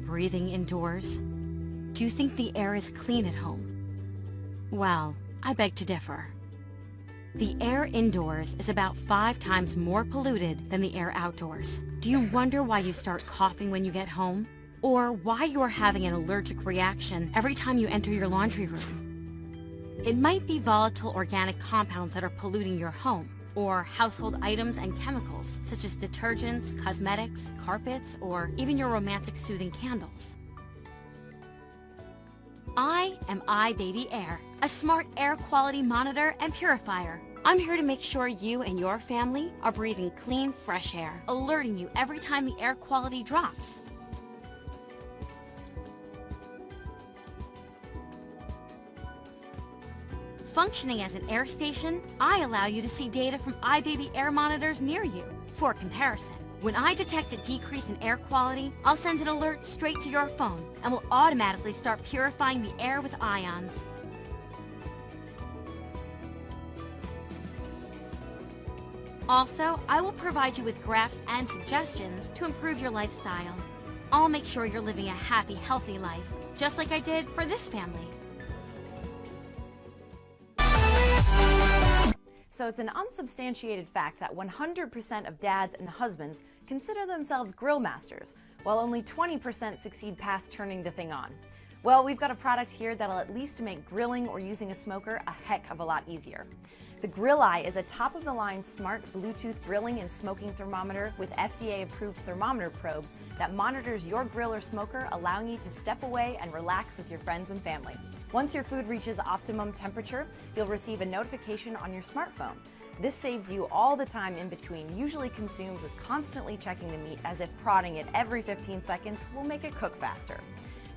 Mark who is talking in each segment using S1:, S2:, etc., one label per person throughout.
S1: breathing indoors? Do you think the air is clean at home? Well, I beg to differ. The air indoors is about 5 times more polluted than the air outdoors. Do you wonder why you start coughing when you get home? Or why you are having an allergic reaction every time you enter your laundry room? It might be volatile organic compounds that are polluting your home, or household items and chemicals, such as detergents, cosmetics, carpets, or even your romantic soothing candles. I am iBaby Air, a smart air quality monitor and purifier. I'm here to make sure you and your family are breathing clean, fresh air, alerting you every time the air quality drops. Functioning as an air station, I allow you to see data from iBaby Air monitors near you for comparison. When I detect a decrease in air quality, I'll send an alert straight to your phone and will automatically start purifying the air with ions. Also, I will provide you with graphs and suggestions to improve your lifestyle. I'll make sure you're living a happy, healthy life, just like I did for this family.
S2: So it's an unsubstantiated fact that 100% of dads and husbands consider themselves grill masters, while only 20% succeed past turning the thing on. Well, we've got a product here that'll at least make grilling or using a smoker a heck of a lot easier. The GrillEye is a top-of-the-line smart Bluetooth grilling and smoking thermometer with FDA-approved thermometer probes that monitors your grill or smoker, allowing you to step away and relax with your friends and family. Once your food reaches optimum temperature, you'll receive a notification on your smartphone. This saves you all the time in between, usually consumed with constantly checking the meat, as if prodding it every 15 seconds will make it cook faster.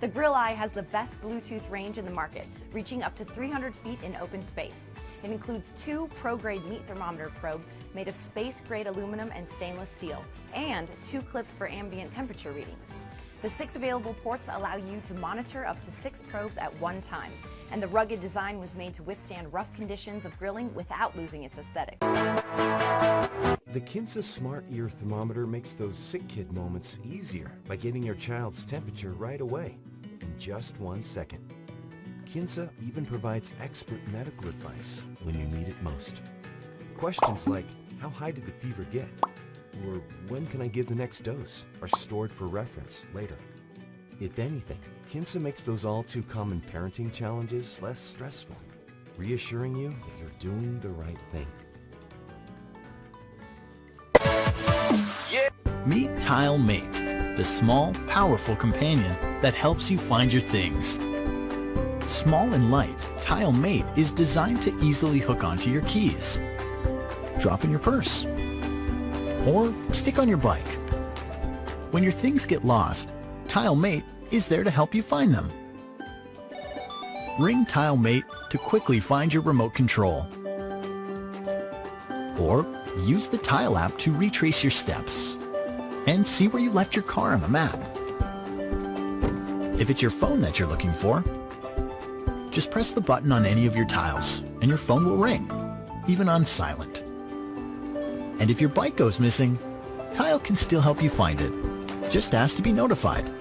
S2: The GrillEye has the best Bluetooth range in the market, reaching up to 300 feet in open space. It includes 2 pro-grade meat thermometer probes made of space-grade aluminum and stainless steel, and 2 clips for ambient temperature readings. The 6 available ports allow you to monitor up to 6 probes at one time, and the rugged design was made to withstand rough conditions of grilling without losing its aesthetic.
S3: The Kinsa Smart Ear Thermometer makes those sick kid moments easier by getting your child's temperature right away in just 1 second. Kinsa even provides expert medical advice when you need it most. Questions like, how high did the fever get? Or when can I give the next dose? Are stored for reference later. If anything, Kinsa makes those all too common parenting challenges less stressful, reassuring you that you're doing the right thing.
S4: Meet TileMate, the small, powerful companion that helps you find your things. Small and light, TileMate is designed to easily hook onto your keys, drop in your purse, or stick on your bike. When your things get lost, TileMate is there to help you find them. Ring TileMate to quickly find your remote control. Or use the Tile app to retrace your steps and see where you left your car on the map. If it's your phone that you're looking for, just press the button on any of your tiles and your phone will ring, even on silent. And if your bike goes missing, Tile can still help you find it. Just ask to be notified.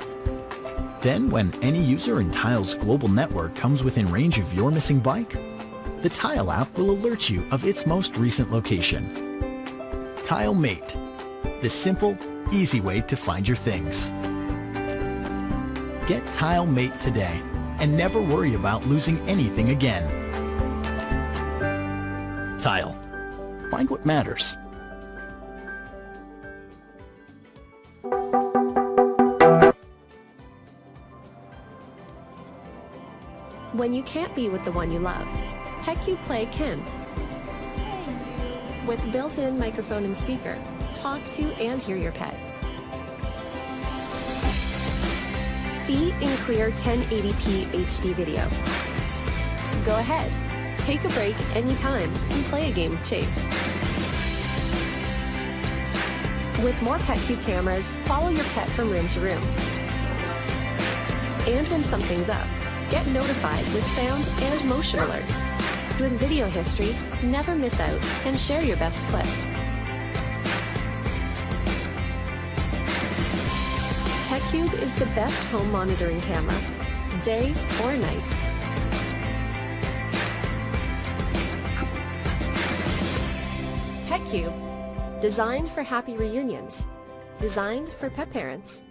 S4: Then when any user in Tile's global network comes within range of your missing bike, the Tile app will alert you of its most recent location. TileMate, the simple, easy way to find your things. Get TileMate today and never worry about losing anything again. Tile. Find what matters.
S5: When you can't be with the one you love, PetQ Play can. With built-in microphone and speaker, talk to and hear your pet. See in clear 1080p HD video. Go ahead, take a break anytime and play a game of Chase. With more PetQ cameras, follow your pet from room to room. And when something's up, get notified with sound and motion alerts. With video history, never miss out and share your best clips. PetCube is the best home monitoring camera, day or night. PetCube, designed for happy reunions, designed for pet parents.